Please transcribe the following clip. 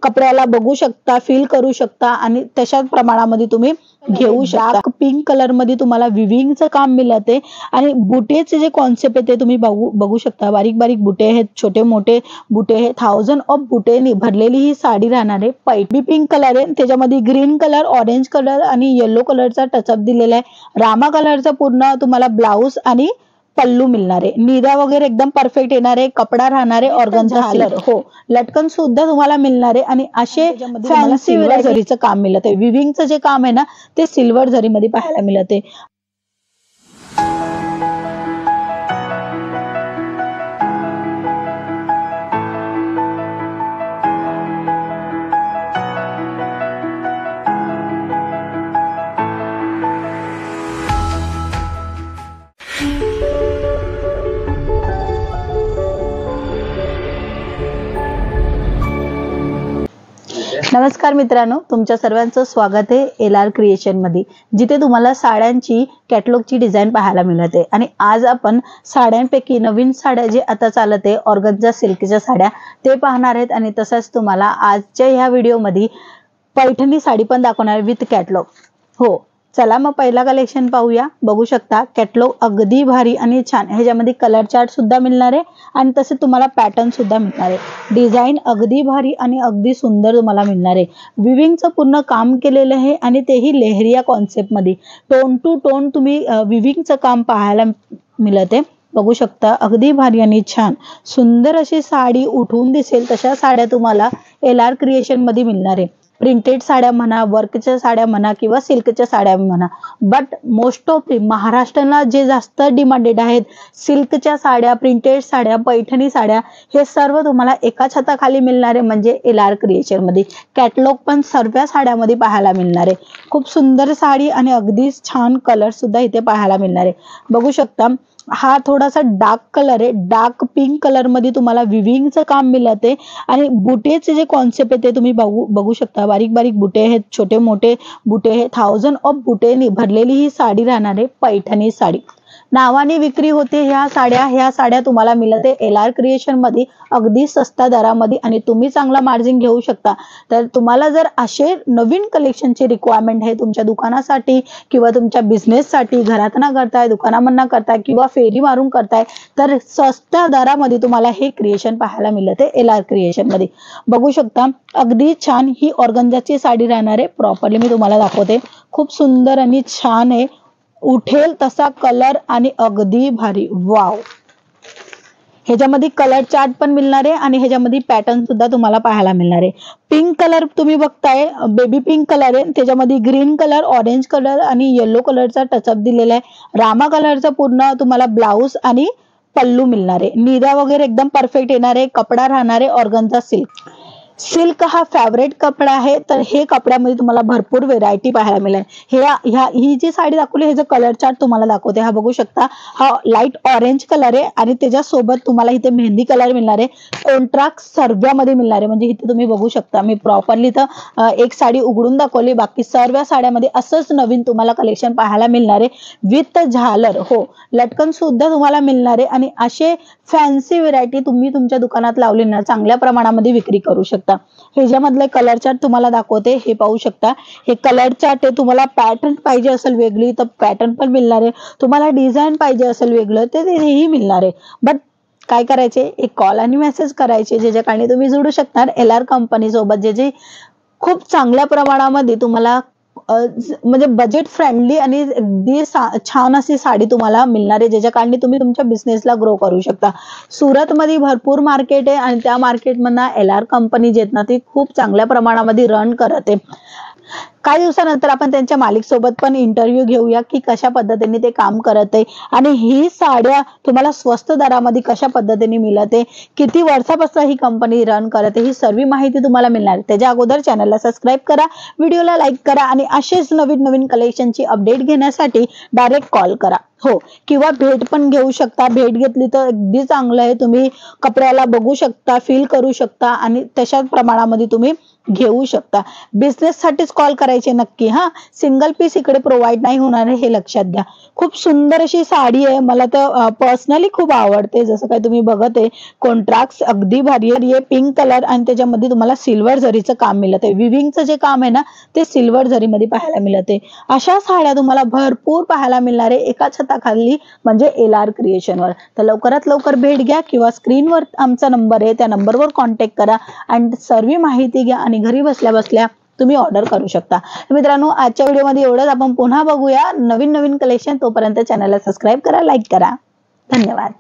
कपड्याला बघू शकता, फील करू शकता आणि तशाच प्रमाणामध्ये तुम्ही घेऊ शकता। पिंक कलर मध्ये तुम्हाला विविंगचं काम मिळते आणि बुटेचे जे कॉन्सेप्ट आहे ते तुम्ही बघू शकता। बारीक बारीक बुटे आहेत, छोटे मोठे बुटे आहेत, 1000 ऑफ बुटेनी भरलेली ही साडी राहणार आहे। पैठणी पिंक कलर आहे, त्याच्यामध्ये ग्रीन कलर, ऑरेंज कलर आणि येलो कलरचा टचअप दिलेला आहे। रामा कलरचा पूर्ण तुम्हाला ब्लाउज आणि पल्लू मिळणार आहे। निरा वगैरे एकदम परफेक्ट येणार आहे। कपडा राहणार आहे ऑर्गनचा कलर, हो लटकन सुद्धा तुम्हाला मिळणार आहे आणि असे फॅन्सी जरीचं काम मिळत आहे। विविंगचं जे काम आहे ना ते सिल्वर जरीमध्ये पाहायला मिळते। नमस्कार मित्रांनो, तुमच्या सर्वांचं स्वागत आहे एलआर क्रिएशन मध्ये, जिथे तुम्हाला साड्यांची कॅटलॉगची डिझाइन पाहायला मिळते। आणि आज आपण साड्यांपैकी नवीन साड्या जे आता चालत आहे ऑर्गन्झा सिल्कच्या साड्या ते पाहणार आहेत। आणि तसंच तुम्हाला आजच्या ह्या व्हिडिओमध्ये पैठणी साडी पण दाखवणार विथ कॅटलॉग। हो चला मग पहिला कलेक्शन पाहूया। बघू शकता कॅटलॉग अगदी भारी आणि छान, ह्याच्यामध्ये कलर चार्ट सुद्धा मिळणार आहे आणि तसे तुम्हाला पॅटर्न सुद्धा मिळणार आहे। डिझाइन अगदी भारी आणि अगदी सुंदर तुम्हाला मिळणार आहे। विविंगचं पूर्ण काम केलेलं आहे आणि तेही लेहरिया कॉन्सेप्ट मध्ये टोन टू टोन तुम्ही विविंगचं काम पाहायला मिळते। बघू शकता अगदी भारी आणि छान सुंदर अशी साडी उठून दिसेल तशा साड्या तुम्हाला एलआर क्रिएशन मध्ये मिळणार आहे। प्रिंटेड साड्या म्हणा, वर्कच्या साड्या म्हणा किंवा सिल्कच्या साड्या म्हणा, बट मोस्ट ऑफ महाराष्ट्राला जे जास्त डिमांडेड आहेत सिल्कच्या साड्या, प्रिंटेड साड्या, पैठणी साड्या हे सर्व तुम्हाला एका छताखाली मिळणार आहे, म्हणजे एलआर क्रिएशन मध्ये। कॅटलॉग पण सर्व साड्यामध्ये पाहायला मिळणार आहे। खूप सुंदर साडी आणि अगदी छान कलर सुद्धा इथे पाहायला मिळणार आहे। बघू शकता हा थोडासा डार्क कलर आहे, डार्क पिंक कलर मध्ये तुम्हाला विविंगचं काम मिळते आणि बुटेचे जे कॉन्सेप्ट आहे ते तुम्ही बघू शकता। बारीक बारीक बुटे आहेत, छोटे मोठे बुटे आहेत, 1000 ऑफ बुटेनी भरलेली ही साडी राहणार आहे। पैठणी साडी नावाने विक्री होते ह्या साड्या तुम्हाला मिळते एलआर क्रिएशन मध्ये अगदी सस्त्या दरामध्ये आणि तुम्ही चांगला मार्जिन घेऊ शकता। तर तुम्हाला जर असे नवीन कलेक्शनची रिक्वायरमेंट आहे तुमच्या दुकानासाठी किंवा तुमच्या बिझनेस साठी, घरातना करताय, दुकानामधून करताय किंवा फेरी मारून करताय, तर सस्त्या दरामध्ये तुम्हाला हे क्रिएशन पाहायला मिळते एलआर क्रिएशन मध्ये। बघू शकता अगदी छान ही ऑर्गन्झाची साडी राहणार आहे। प्रॉपरली मी तुम्हाला दाखवते, खूप सुंदर आणि छान आहे, उठेल तसा कलर आणि अगदी भारी। वाव, ह्याच्यामध्ये कलर चार्ट पण मिळणार आहे आणि ह्याच्यामध्ये पॅटर्न सुद्धा तुम्हाला पाहायला मिळणार आहे। पिंक कलर तुम्ही बघताय, बेबी पिंक कलर आहे, त्याच्यामध्ये ग्रीन कलर, ऑरेंज कलर आणि येलो कलरचा टचअप दिलेला आहे। रामा कलरचा पूर्ण तुम्हाला ब्लाउज आणि पल्लू मिळणार आहे। निरा वगैरे एकदम परफेक्ट येणार आहे। कपडा राहणार आहे ऑर्गनचा सिल्क। सिल्क हा फेवरेट कपडा आहे, तर हे कपड्यामध्ये तुम्हाला भरपूर व्हेरायटी पाहायला मिळेल। ही जी साडी दाखवली ह्याचा कलर चार्ट तुम्हाला दाखवते। हा बघू शकता, हा लाईट ऑरेंज कलर आहे आणि त्याच्यासोबत तुम्हाला इथे मेहंदी कलर मिळणार आहे। कॉन्ट्रास्ट सर्व्यामध्ये मिळणार आहे, म्हणजे इथे तुम्ही बघू शकता मी प्रॉपरली तर एक साडी उघडून दाखवली, बाकी सर्व साड्यामध्ये असंच नवीन तुम्हाला कलेक्शन पाहायला मिळणार आहे विथ झालर। हो लटकन सुद्धा तुम्हाला मिळणार आहे आणि असे फॅन्सी व्हेरायटी तुम्ही तुमच्या दुकानात लावली ना चांगल्या प्रमाणामध्ये विक्री करू शकता। ह्याच्यामधले कलर चार्ट तुम्हाला दाखवते, हे पाहू शकता। हे कलर चार्ट आहे, तुम्हाला पॅटर्न पाहिजे असेल वेगळी तर पॅटर्न पण मिळणार आहे, तुम्हाला डिझाइन पाहिजे असेल वेगळं तर तेही मिळणार आहे। बट काय करायचे, एक कॉल आणि मेसेज करायचे ज्याच्या कारणे तुम्ही जोडू शकणार एलआर कंपनी सोबत, जे खूप चांगल्या प्रमाणामध्ये तुम्हाला म्हणजे बजेट फ्रेंडली आणि अगदी छान अशी साडी तुम्हाला मिळणार आहे, ज्याच्या कारणे तुम्ही तुमच्या बिझनेसला ग्रो करू शकता। सुरत मध्ये भरपूर मार्केट आहे आणि त्या मार्केटमधनं एलआर कंपनी जे ना ती खूप चांगल्या प्रमाणामध्ये रन करते। काही दिवसानंतर आपण त्यांच्या मालिक सोबत पण इंटरव्ह्यू घेऊया की कशा पद्धतीने ते काम करत आहे आणि ही साड्या तुम्हाला स्वस्त दरामध्ये कशा पद्धतीने मिळते, किती वर्षापासून ही कंपनी रन करते, ही सर्व माहिती तुम्हाला मिळणार। त्याच्या अगोदर चॅनलला सबस्क्राइब करा, व्हिडिओला लाईक करा आणि असेच नवीन नवीन कलेक्शनची अपडेट घेण्यासाठी डायरेक्ट कॉल करा। हो किंवा भेट पण घेऊ शकता, भेट घेतली तर अगदी चांगलं आहे। तुम्ही कपड्याला बघू शकता, फील करू शकता आणि तशाच प्रमाणामध्ये तुम्ही घेऊ शकता। बिझनेस साठीच कॉल करायचा करायचे नक्की हा. सिंगल पीस इकडे प्रोव्हाइड नाही होणार आहे हे लक्षात घ्या. खूप सुंदर अशी साडी आहे, मला तर पर्सनली खूप आवडते. जसं काय तुम्ही बघत आहे कॉन्ट्रास्ट अगदी भारी आहे. पिंक कलर आणि त्याच्यामध्ये तुम्हाला सिल्वर जरीचं काम मिळत आहे. विविंगचं जे काम आहे ना ते सिल्वर जरीमध्ये पाहायला मिळत आहे. अशा साड्या तुम्हाला भरपूर पाहायला मिळणार आहे एका छताखाली, म्हणजे LR क्रिएशनवर. तर लवकरात लवकर भेट घ्या किंवा स्क्रीनवर आमचा नंबर आहे त्या नंबरवर कॉन्टॅक्ट करा आणि सर्व माहिती घ्या आणि घरी बसल्या बसल्या तुम्ही ऑर्डर करू शकता. मित्रांनो, आजच्या व्हिडिओमध्ये एवढंच. आपण पुन्हा बघूया नवीन नवीन कलेक्शन. तोपर्यंत चॅनलला सबस्क्राईब करा, लाईक करा. धन्यवाद.